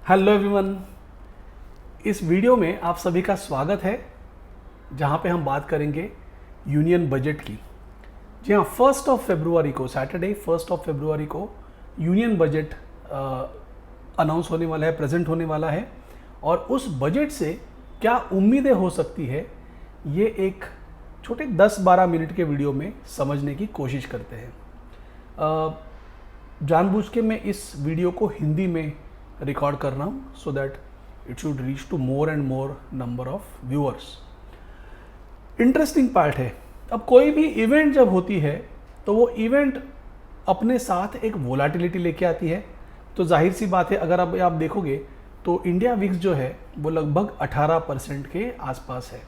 Hello everyone. इस video में आप सभी का स्वागत है, जहां पे हम बात करेंगे यूनियन बजट की। जी हाँ, 1 फरवरी को, सैटरडे 1 फरवरी को यूनियन बजट अनाउंस होने वाला है, प्रेजेंट होने वाला है। और उस बजट से क्या उम्मीदें हो सकती है, ये एक छोटे 10-12 मिनट के वीडियो में समझने की कोशिश करते हैं। जानबूझ के मैं इस वीडियो को हिंदी में रिकॉर्ड कर रहा हूँ so that it should reach to more and more number of viewers. Interesting part है, अब कोई भी इवेंट जब होती है तो वो इवेंट अपने साथ एक वोलाटिलिटी लेके आती है। तो जाहिर सी बात है, अगर अब आप देखोगे तो इंडिया विक्स जो है वो लगभग 18% के आसपास है।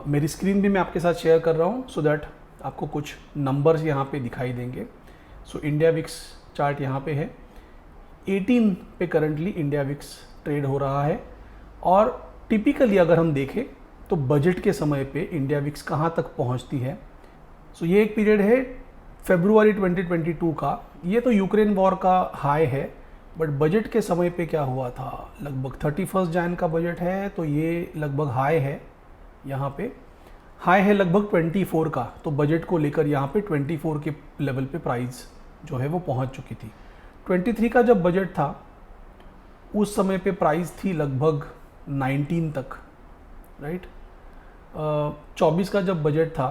मेरी स्क्रीन भी मैं आपके साथ शेयर कर रहा हूँ सो दैट आपको कुछ नंबर्स यहाँ पे दिखाई देंगे। सो इंडिया विक्स चार्ट यहाँ पे है, 18 पे करंटली इंडिया विक्स ट्रेड हो रहा है। और टिपिकली अगर हम देखें तो बजट के समय पे इंडिया विक्स कहाँ तक पहुँचती है। सो ये एक पीरियड है फरवरी 2022 का, ये तो यूक्रेन वॉर का हाई है, बट बजट के समय पे क्या हुआ था, लगभग 31 जैन का बजट है तो ये लगभग हाई है, यहाँ पे हाई है लगभग 24 का। तो बजट को लेकर यहाँ पे 24 के लेवल पे प्राइस जो है वो पहुँच चुकी थी। 23 का जब बजट था उस समय पे प्राइस थी लगभग 19 तक, राइट। 24 का जब बजट था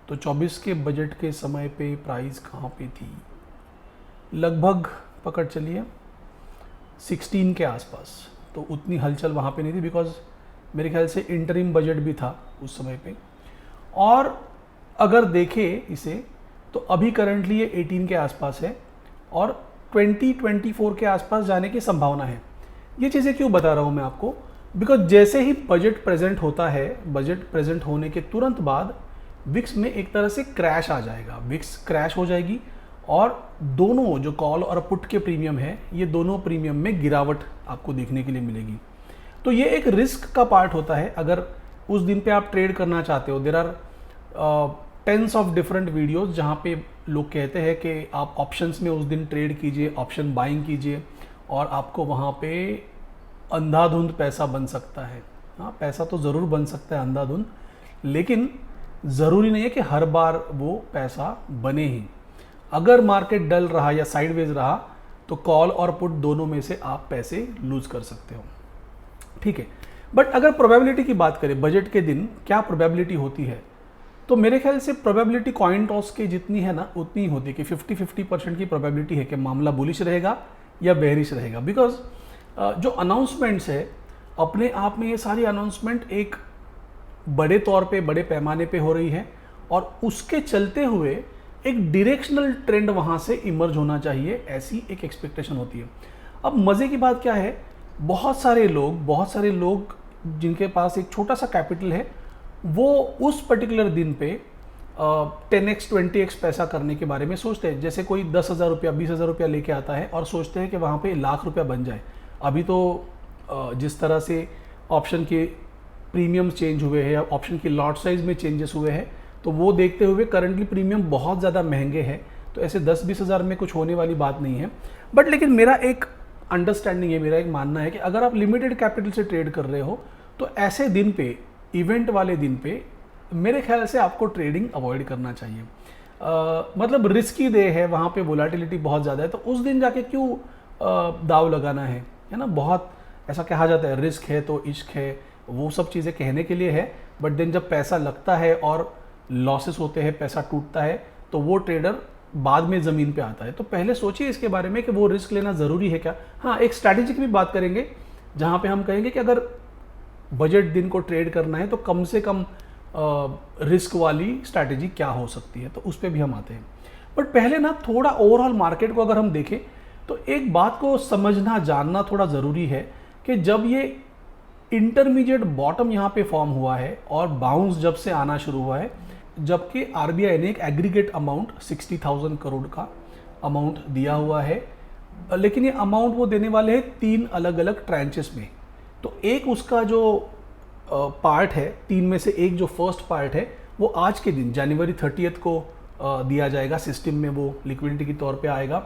तो 24 के बजट के समय पे प्राइस कहाँ पे थी, लगभग पकड़ चलिए 16 के आसपास। तो उतनी हलचल वहाँ पे नहीं थी, बिकॉज मेरे ख्याल से इंटरिम बजट भी था उस समय पे। और अगर देखें इसे तो अभी करंटली ये 18 के आसपास है और 2024 के आसपास जाने की संभावना है। ये चीज़ें क्यों बता रहा हूँ मैं आपको, बिकॉज जैसे ही बजट प्रेजेंट होता है, बजट प्रेजेंट होने के तुरंत बाद विक्स में एक तरह से क्रैश आ जाएगा, विक्स क्रैश हो जाएगी और दोनों जो कॉल और पुट के प्रीमियम है, ये दोनों प्रीमियम में गिरावट आपको देखने के लिए मिलेगी। तो ये एक रिस्क का पार्ट होता है। अगर उस दिन पे आप ट्रेड करना चाहते हो, there are tens of different videos जहाँ पे लोग कहते हैं कि आप ऑप्शंस में उस दिन ट्रेड कीजिए, ऑप्शन बाइंग कीजिए और आपको वहाँ पे अंधाधुंध पैसा बन सकता है। हाँ, पैसा तो ज़रूर बन सकता है अंधाधुंध, लेकिन ज़रूरी नहीं है कि हर बार वो पैसा बने ही। अगर मार्केट डल रहा या साइडवेज रहा तो कॉल और पुट दोनों में से आप पैसे लूज कर सकते हो, ठीक है। बट अगर प्रोबेबिलिटी की बात करें, बजट के दिन क्या प्रोबेबिलिटी होती है, तो मेरे ख्याल से प्रोबेबिलिटी कॉइन टॉस के जितनी है ना उतनी ही होती है कि 50-50% की प्रोबेबिलिटी है कि मामला बुलिश रहेगा या बेरिश रहेगा। बिकॉज जो अनाउंसमेंट्स है अपने आप में, ये सारी अनाउंसमेंट एक बड़े तौर पे, बड़े पैमाने पे हो रही है और उसके चलते हुए एक डायरेक्शनल ट्रेंड वहाँ से इमर्ज होना चाहिए, ऐसी एक एक्सपेक्टेशन होती है। अब मज़े की बात क्या है, बहुत सारे लोग जिनके पास एक छोटा सा कैपिटल है, वो उस पर्टिकुलर दिन पे 10x 20x पैसा करने के बारे में सोचते हैं। जैसे कोई 10,000 रुपया 20,000 रुपया लेके आता है और सोचते हैं कि वहाँ पे लाख रुपया बन जाए। अभी तो जिस तरह से ऑप्शन के प्रीमियम्स चेंज हुए हैं या ऑप्शन की लॉट साइज में चेंजेस हुए हैं, तो वो देखते हुए करंटली प्रीमियम बहुत ज़्यादा महंगे हैं। तो ऐसे 10-20 हज़ार में कुछ होने वाली बात नहीं है। बट लेकिन मेरा एक अंडरस्टैंडिंग है, मेरा एक मानना है कि अगर आप लिमिटेड कैपिटल से ट्रेड कर रहे हो तो ऐसे दिन पे, इवेंट वाले दिन पे मेरे ख्याल से आपको ट्रेडिंग अवॉइड करना चाहिए। मतलब रिस्की डे है, वहाँ पे वोलाटिलिटी बहुत ज़्यादा है, तो उस दिन जाके क्यों दाव लगाना है ना। बहुत ऐसा कहा जाता है रिस्क है तो इश्क है, वो सब चीज़ें कहने के लिए है, बट देन जब पैसा लगता है और लॉसेस होते हैं, पैसा टूटता है, तो वो ट्रेडर बाद में ज़मीन पे आता है। तो पहले सोचिए इसके बारे में कि वो रिस्क लेना ज़रूरी है क्या। हाँ, एक स्ट्रैटेजी की भी बात करेंगे जहाँ पे हम कहेंगे कि अगर बजट दिन को ट्रेड करना है तो कम से कम रिस्क वाली स्ट्रैटेजी क्या हो सकती है, तो उस पर भी हम आते हैं। बट पहले ना थोड़ा ओवरऑल मार्केट को अगर हम देखें तो एक बात को समझना, जानना थोड़ा ज़रूरी है कि जब ये इंटरमीडिएट बॉटम यहाँ पे फॉर्म हुआ है और बाउंस जब से आना शुरू हुआ है, जबकि आरबीआई ने एक एग्रीगेट अमाउंट 60,000 करोड़ का अमाउंट दिया हुआ है, लेकिन ये अमाउंट वो देने वाले हैं 3 अलग अलग ट्रांचेस में। तो एक उसका जो पार्ट है, 3 में से एक जो फर्स्ट पार्ट है वो आज के दिन जनवरी 30 को दिया जाएगा, सिस्टम में वो लिक्विडिटी के तौर पे आएगा।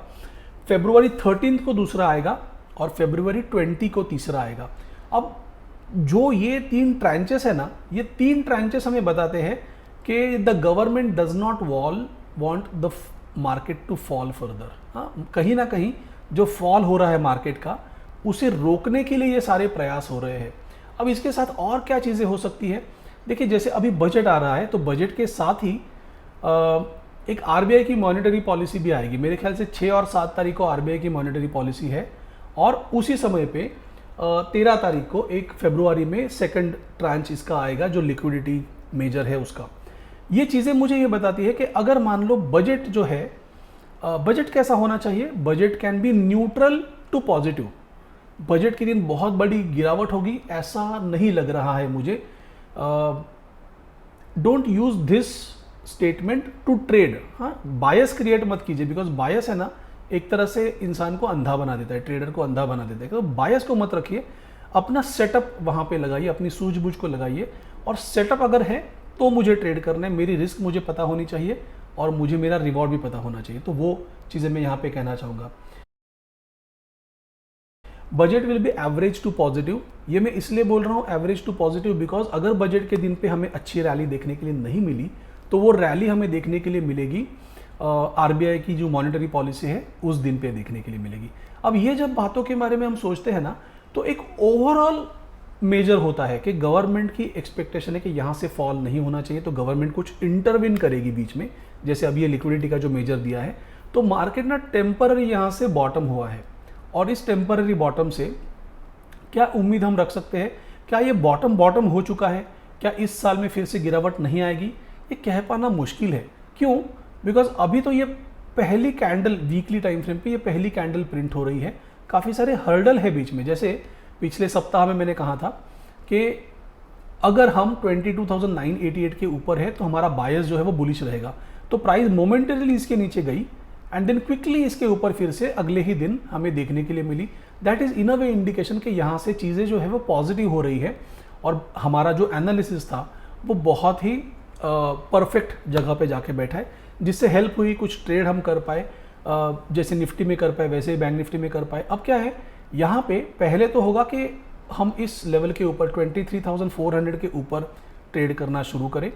फरवरी 13 को दूसरा आएगा और फरवरी 20 को तीसरा आएगा। अब जो ये 3 ट्रांचेस है ना, ये 3 ट्रांचेस हमें बताते हैं कि the government does not want the market to fall further. हाँ, कहीं ना कहीं जो फॉल हो रहा है मार्केट का, उसे रोकने के लिए ये सारे प्रयास हो रहे हैं। अब इसके साथ और क्या चीज़ें हो सकती है, देखिए जैसे अभी बजट आ रहा है, तो बजट के साथ ही एक आरबीआई की मॉनेटरी पॉलिसी भी आएगी। मेरे ख्याल से 6 और 7 तारीख को आरबीआई की मॉनेटरी पॉलिसी है, और उसी समय पे 13 तारीख को 1 फरवरी में सेकंड ट्रांच इसका आएगा, जो लिक्विडिटी मेजर है उसका। ये चीज़ें मुझे ये बताती है कि अगर मान लो बजट जो है, बजट कैसा होना चाहिए, budget can be neutral to positive. Budget के दिन बहुत बड़ी गिरावट होगी ऐसा नहीं लग रहा है मुझे। Don't use this statement to trade. हाँ, बायस क्रिएट मत कीजिए, बिकॉज बायस है ना, एक तरह से इंसान को अंधा बना देता है, ट्रेडर को अंधा बना देता है। तो बायस को मत रखिए, अपना सेटअप वहाँ पे लगाइए, अपनी सूझबूझ को लगाइए, और सेटअप अगर है तो मुझे ट्रेड करना है, मेरी रिस्क मुझे पता होनी चाहिए और मुझे मेरा रिवॉर्ड भी पता होना चाहिए। तो वो चीज़ें मैं यहाँ पे कहना चाहूँगा। Budget will be average to positive. ये मैं इसलिए बोल रहा हूँ एवरेज टू पॉजिटिव, बिकॉज अगर बजट के दिन पे हमें अच्छी रैली देखने के लिए नहीं मिली, तो वो रैली हमें देखने के लिए मिलेगी आरबीआई की जो मॉनेटरी पॉलिसी है उस दिन पे देखने के लिए मिलेगी। अब ये जब बातों के बारे में हम सोचते हैं ना, तो एक ओवरऑल मेजर होता है कि गवर्नमेंट की एक्सपेक्टेशन है कि यहाँ से फॉल नहीं होना चाहिए, तो गवर्नमेंट कुछ इंटरविन करेगी बीच में। जैसे अभी ये लिक्विडिटी का जो मेजर दिया है, तो मार्केट ना टेम्पररी यहाँ से बॉटम हुआ है, और इस टेम्पररी बॉटम से क्या उम्मीद हम रख सकते हैं, क्या ये बॉटम हो चुका है, क्या इस साल में फिर से गिरावट नहीं आएगी, ये कह पाना मुश्किल है। क्यों? बिकॉज अभी तो ये पहली कैंडल वीकली टाइम फ्रेम पे ये पहली कैंडल प्रिंट हो रही है, काफ़ी सारे हर्डल है बीच में। जैसे पिछले सप्ताह में मैंने कहा था कि अगर हम 22,988 के ऊपर है तो हमारा बायस जो है वो बुलिश रहेगा, तो प्राइस मोमेंटरीली इसके नीचे गई एंड देन क्विकली इसके ऊपर फिर से अगले ही दिन हमें देखने के लिए मिली। That is in a way indication कि यहाँ से चीज़ें जो है वो पॉजिटिव हो रही है, और हमारा जो एनालिसिस था वो बहुत ही परफेक्ट जगह पे जाके बैठा है, जिससे हेल्प हुई, कुछ ट्रेड हम कर पाए, जैसे निफ्टी में कर पाए वैसे ही बैंक निफ्टी में कर पाए। अब क्या है, यहाँ पे पहले तो होगा कि हम इस लेवल के ऊपर 23,400 के ऊपर ट्रेड करना शुरू करें,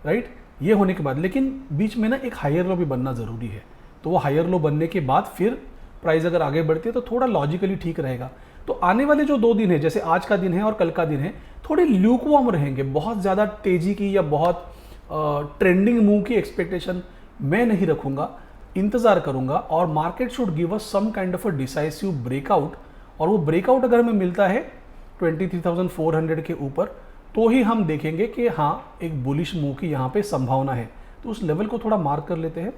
राइट। ये होने के बाद लेकिन बीच में ना एक हायर लो भी बनना ज़रूरी है, तो वो हायर लो बनने के बाद फिर प्राइस अगर आगे बढ़ती है तो थोड़ा लॉजिकली ठीक रहेगा। तो आने वाले जो 2 दिन है, जैसे आज का दिन है और कल का दिन है, थोड़े ल्यूकवार्म रहेंगे। बहुत ज़्यादा तेज़ी की या बहुत ट्रेंडिंग मूव की एक्सपेक्टेशन मैं नहीं रखूँगा, इंतज़ार करूँगा, और market should give us some kind of a decisive breakout, और वो ब्रेकआउट अगर हमें मिलता है 23,400 के ऊपर, तो ही हम देखेंगे कि हाँ एक बुलिश मूव की यहाँ पे संभावना है। तो उस लेवल को थोड़ा मार्क कर लेते हैं।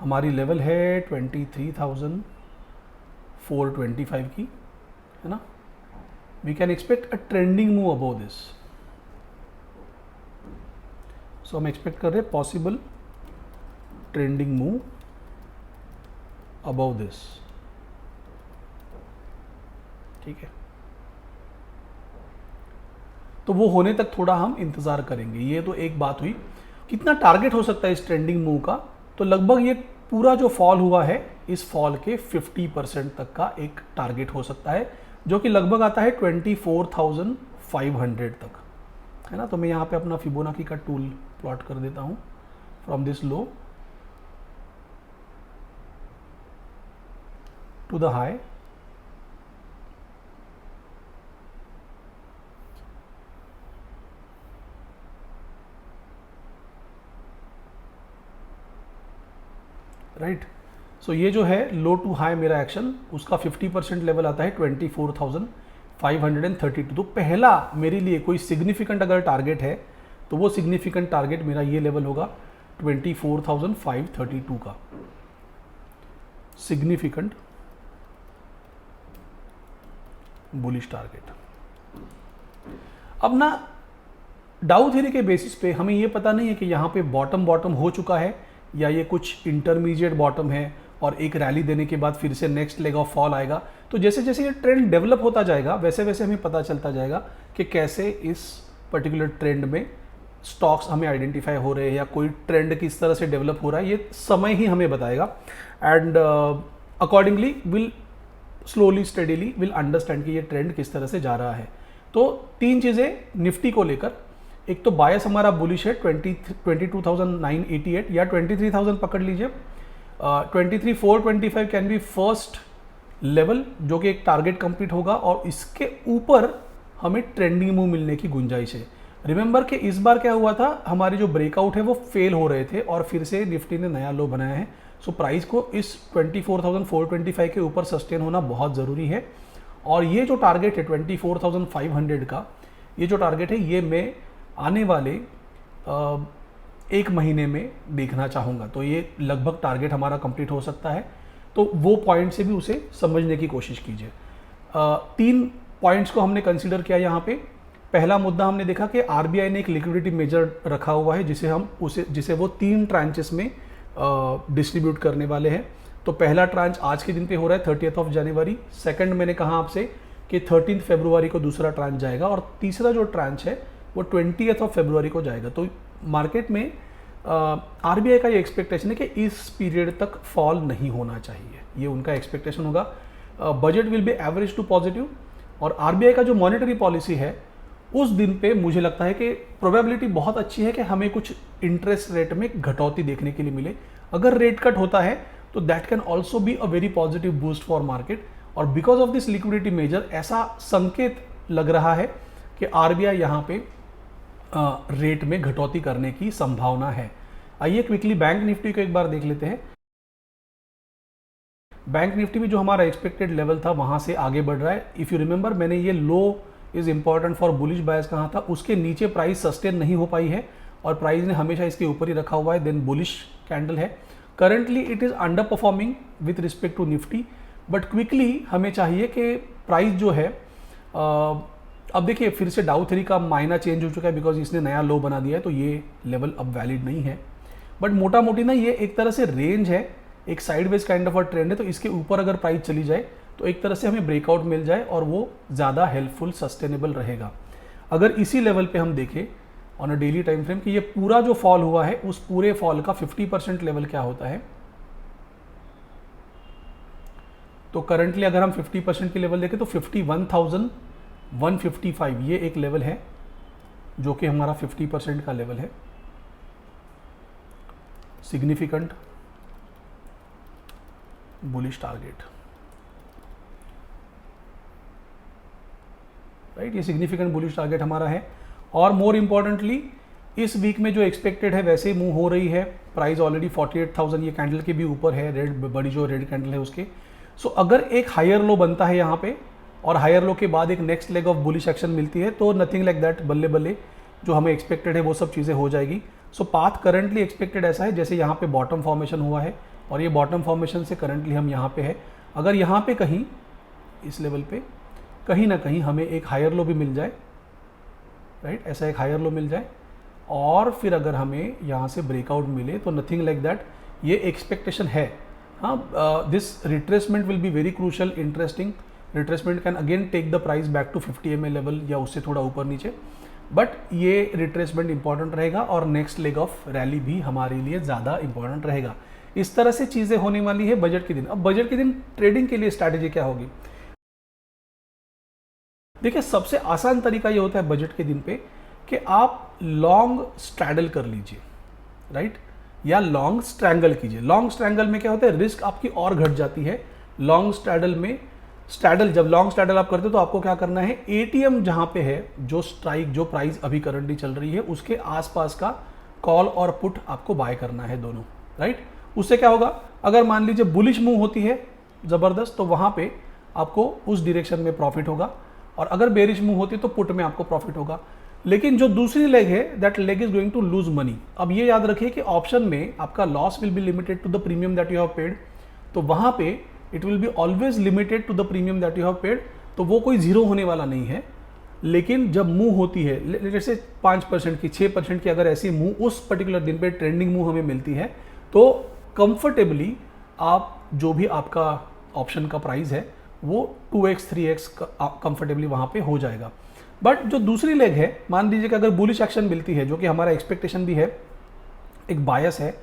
हमारी लेवल है 23,425 की, है ना। We can expect a trending move above this. So हम एक्सपेक्ट कर रहे हैं possible trending move above this, ठीक है। तो वो होने तक थोड़ा हम इंतजार करेंगे। ये तो एक बात हुई। कितना टारगेट हो सकता है इस ट्रेंडिंग मूव का, तो लगभग ये पूरा जो फॉल हुआ है, इस फॉल के 50% तक का एक टारगेट हो सकता है, जो कि लगभग आता है 24,500 तक, है ना। तो मैं यहाँ पे अपना फिबोनाची का टूल प्लॉट कर देता हूँ from this low to the high. Right. So ये जो है लो टू हाई मेरा एक्शन, उसका 50% लेवल आता है 24,532। तो पहला मेरे लिए कोई सिग्निफिकेंट अगर टारगेट है, तो वो सिग्निफिकेंट टारगेट मेरा ये लेवल होगा 24,532 का, सिग्निफिकेंट बुलिश टारगेट। अब ना डाउ थ्योरी के बेसिस पे हमें ये पता नहीं है कि यहाँ पे बॉटम हो चुका है या ये कुछ इंटरमीडिएट बॉटम है और एक रैली देने के बाद फिर से नेक्स्ट लेग ऑफ फॉल आएगा। तो जैसे जैसे ये ट्रेंड डेवलप होता जाएगा, वैसे वैसे हमें पता चलता जाएगा कि कैसे इस पर्टिकुलर ट्रेंड में स्टॉक्स हमें आइडेंटिफाई हो रहे हैं या कोई ट्रेंड किस तरह से डेवलप हो रहा है, ये समय ही हमें बताएगा। And accordingly will slowly steadily will understand कि ये ट्रेंड किस तरह से जा रहा है। तो तीन चीज़ें निफ्टी को लेकर, एक तो बायस हमारा बुलिश है 22,988 या 23,000 पकड़ लीजिए। 23,425 कैन बी फर्स्ट लेवल जो कि एक टारगेट कंप्लीट होगा और इसके ऊपर हमें ट्रेंडिंग मूव मिलने की गुंजाइश है। रिमेंबर कि इस बार क्या हुआ था, हमारे जो ब्रेकआउट है वो फेल हो रहे थे और फिर से निफ्टी ने नया लो बनाया है। सो प्राइस को इस 24,425 के ऊपर सस्टेन होना बहुत ज़रूरी है। और ये जो टारगेट है 24,500 का, ये जो टारगेट है ये मैं आने वाले एक महीने में देखना चाहूँगा। तो ये लगभग टारगेट हमारा कंप्लीट हो सकता है, तो वो पॉइंट से भी उसे समझने की कोशिश कीजिए। तीन पॉइंट्स को हमने कंसीडर किया यहाँ पे। पहला मुद्दा हमने देखा कि आरबीआई ने एक लिक्विडिटी मेजर रखा हुआ है जिसे वो 3 ट्रांचेस में डिस्ट्रीब्यूट करने वाले हैं। तो पहला ट्रांच आज के दिन पे हो रहा है 30 जनवरी। सेकंड मैंने कहा आपसे कि 13 फरवरी को दूसरा ट्रांच जाएगा और तीसरा जो ट्रांच है वो 20 फरवरी को जाएगा। तो मार्केट में आरबीआई का ये एक्सपेक्टेशन है कि इस पीरियड तक फॉल नहीं होना चाहिए, ये उनका एक्सपेक्टेशन होगा। Budget will be average to positive और आरबीआई का जो मॉनेटरी पॉलिसी है उस दिन पे मुझे लगता है कि प्रोबेबिलिटी बहुत अच्छी है कि हमें कुछ इंटरेस्ट रेट में घटौती देखने के लिए मिले। अगर रेट कट होता है तो that can also be a very positive boost for market. और because of this liquidity measure ऐसा संकेत लग रहा है कि आरबीआई यहाँ पे रेट में घटौती करने की संभावना है। आइए क्विकली बैंक निफ्टी को एक बार देख लेते हैं। बैंक निफ्टी भी जो हमारा एक्सपेक्टेड लेवल था वहां से आगे बढ़ रहा है। इफ यू रिमेंबर मैंने ये लो इज इंपॉर्टेंट फॉर बुलिश बायस कहा था, उसके नीचे प्राइस सस्टेन नहीं हो पाई है और प्राइस ने हमेशा इसके ऊपर ही रखा हुआ है, देन बुलिश कैंडल है। Currently it is underperforming with respect to Nifty, but quickly हमें चाहिए कि प्राइस जो है अब देखिए फिर से डाउ 3 का मायना चेंज हो चुका है बिकॉज इसने नया लो बना दिया है, तो ये लेवल अब वैलिड नहीं है। बट मोटा मोटी ना ये एक तरह से रेंज है, एक sideways kind of a trend है। तो इसके ऊपर अगर प्राइस चली जाए तो एक तरह से हमें ब्रेकआउट मिल जाए और वो ज़्यादा हेल्पफुल सस्टेनेबल रहेगा। अगर इसी लेवल पे हम देखें on a daily time frame कि ये पूरा जो फॉल हुआ है उस पूरे फॉल का 50% लेवल क्या होता है, तो करंटली अगर हम 50% की लेवल देखें तो 51,155 ये एक लेवल है जो कि हमारा 50% का लेवल है। सिग्निफिकेंट बुलिश टारगेट, राइट, ये सिग्निफिकेंट बुलिश टारगेट हमारा है। और मोर इंपॉर्टेंटली इस वीक में जो एक्सपेक्टेड है वैसे ही मूव हो रही है। प्राइस ऑलरेडी 48,000 ये कैंडल के भी ऊपर है, रेड बड़ी जो रेड कैंडल है उसके। सो अगर एक हायर लो बनता है यहाँ पे और हायर लो के बाद एक next leg of bullish action मिलती है तो नथिंग लाइक दैट, बल्ले बल्ले जो हमें एक्सपेक्टेड है वो सब चीज़ें हो जाएगी। सो पाथ करंटली एक्सपेक्टेड ऐसा है जैसे यहाँ पे बॉटम फॉर्मेशन हुआ है और ये बॉटम फॉर्मेशन से करंटली हम यहाँ पे है। अगर यहाँ पे कहीं इस लेवल पे कहीं ना कहीं हमें एक हायर लो भी मिल जाए, राइट, ऐसा एक हायर लो मिल जाए और फिर अगर हमें यहाँ से ब्रेकआउट मिले तो नथिंग लाइक दैट, ये एक्सपेक्टेशन है। हाँ, this retracement will be very crucial, interesting. Retracement can again take the price back to 50 MA level या उससे थोड़ा ऊपर नीचे, बट ये रिट्रेसमेंट इंपॉर्टेंट रहेगा और नेक्स्ट लेग ऑफ रैली भी हमारे लिए ज़्यादा इंपॉर्टेंट रहेगा। इस तरह से चीज़ें होने वाली है बजट के दिन। अब बजट के दिन ट्रेडिंग के लिए स्ट्रैटेजी क्या होगी? देखिए सबसे आसान तरीका ये होता है बजट के दिन पे कि आप लॉन्ग स्ट्रैडल कर लीजिए, राइट, या लॉन्ग स्ट्रैंगल कीजिए। लॉन्ग स्ट्रैंगल में क्या होता है, रिस्क आपकी और घट जाती है। लॉन्ग स्ट्रैडल में जब लॉन्ग स्ट्रैडल आप करते हो तो आपको क्या करना है, एटीएम जहां पे है, जो स्ट्राइक जो प्राइस अभी करंटली चल रही है उसके आसपास का कॉल और पुट आपको बाय करना है दोनों, राइट। उससे क्या होगा, अगर मान लीजिए बुलिश मूव होती है जबरदस्त तो वहां पे आपको उस डायरेक्शन में प्रॉफिट होगा और अगर बेरिश मूव होती है तो पुट में आपको प्रॉफिट होगा। लेकिन जो दूसरी लेग है that leg is going to lose money. अब ये याद रखिए कि ऑप्शन में आपका loss will be limited to the premium that you have paid, तो वहां पे it will be always limited to the premium that you have paid, तो वो कोई जीरो होने वाला नहीं है। लेकिन जब मूव होती है जैसे 5% की 6% की अगर ऐसी मूव उस पर्टिकुलर दिन पे ट्रेंडिंग मूव हमें मिलती है तो कंफर्टेबली आप जो भी आपका ऑप्शन का प्राइस है वो 2x 3x कंफर्टेबली वहाँ पे हो जाएगा। बट जो दूसरी लेग है, मान लीजिए कि अगर बुलिश एक्शन मिलती है, जो कि हमारा एक्सपेक्टेशन भी है, एक बायस है।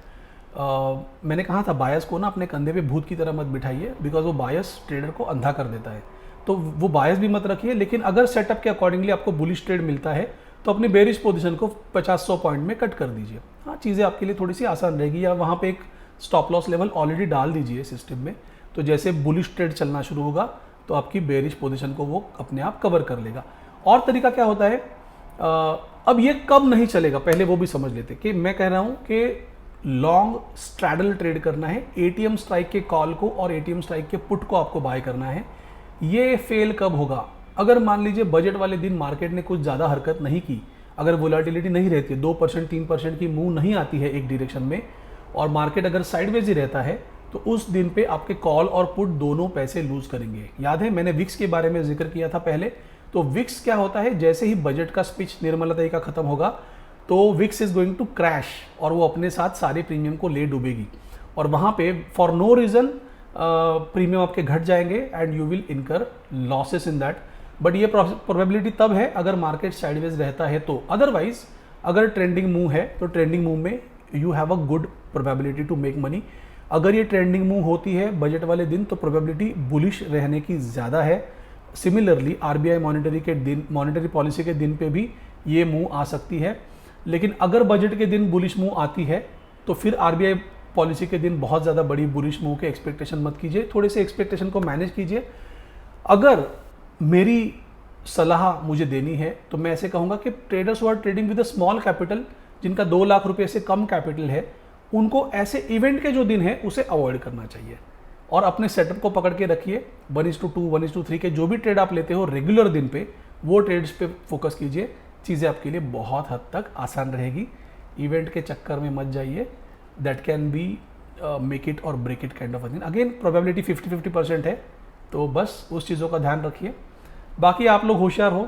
मैंने कहा था बायस को ना अपने कंधे पे भूत की तरह मत बिठाइए, बिकॉज वो बायस ट्रेडर को अंधा कर देता है। तो वो बायस भी मत रखिए, लेकिन अगर सेटअप के अकॉर्डिंगली आपको बुलिश ट्रेड मिलता है तो अपनी बेरिश पोजीशन को 50-100 पॉइंट में कट कर दीजिए। हाँ, चीज़ें आपके लिए थोड़ी सी आसान रहेगी, या वहाँ पे एक स्टॉप लॉस लेवल ऑलरेडी डाल दीजिए सिस्टम में। तो जैसे बुलिश ट्रेड चलना शुरू होगा तो आपकी बेरिश पोजीशन को वो अपने आप कवर कर लेगा। और तरीका क्या होता है, अब ये कब नहीं चलेगा पहले वो भी समझ लेते, कि मैं कह रहा हूँ कि लॉन्ग स्ट्रैडल ट्रेड करना है, एटीएम स्ट्राइक के कॉल को और एटीएम स्ट्राइक के पुट को आपको बाय करना है। ये फेल कब होगा, अगर मान लीजिए बजट वाले दिन मार्केट ने कुछ ज़्यादा हरकत नहीं की, अगर वोलेटिलिटी नहीं रहती, 2% 3% की मूव नहीं आती है एक डायरेक्शन में, और मार्केट अगर साइडवेज ही रहता है, तो उस दिन पे आपके कॉल और पुट दोनों पैसे लूज करेंगे। याद है मैंने विक्स के बारे में जिक्र किया था पहले। तो विक्स क्या होता है, जैसे ही बजट का स्पीच निर्मला ताई का खत्म होगा तो VIX is going to crash, और वो अपने साथ सारे प्रीमियम को ले डूबेगी, और वहाँ पे फॉर नो रीज़न प्रीमियम आपके घट जाएंगे एंड यू विल इनकर लॉसेस इन दैट। बट ये प्रोबेबिलिटी तब है अगर मार्केट साइडवेज रहता है तो। अदरवाइज अगर ट्रेंडिंग मूव है तो ट्रेंडिंग मूव में you have a good probability to make money. अगर ये ट्रेंडिंग मूव होती है बजट वाले दिन तो प्रोबेबिलिटी बुलिश रहने की ज़्यादा है। सिमिलरली आरबीआई मॉनेटरी पॉलिसी के दिन पे भी ये मूव आ सकती है। लेकिन अगर बजट के दिन बुलिश मूव आती है तो फिर आरबीआई पॉलिसी के दिन बहुत ज़्यादा बड़ी बुलिश मूव के एक्सपेक्टेशन मत कीजिए, थोड़े से एक्सपेक्टेशन को मैनेज कीजिए। अगर मेरी सलाह मुझे देनी है तो मैं ऐसे कहूँगा कि traders who are trading with a small capital, जिनका 2 लाख रुपये से कम कैपिटल है, उनको ऐसे इवेंट के जो दिन है उसे अवॉइड करना चाहिए, और अपने सेटअप को पकड़ के रखिए। 1:2 1:3 के जो भी ट्रेड आप लेते हो रेगुलर दिन पे, वो ट्रेड्स पे फोकस कीजिए। चीज़ें आपके लिए बहुत हद तक आसान रहेगी। इवेंट के चक्कर में मत जाइए, that can be make it और break it kind of a thing. Again probability 50-50% है, तो बस उस चीज़ों का ध्यान रखिए। बाकी आप लोग होशियार हो,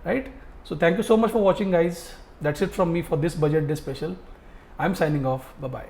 right? So thank you so much for watching guys, that's it from me for this budget day special. I am signing off, bye bye.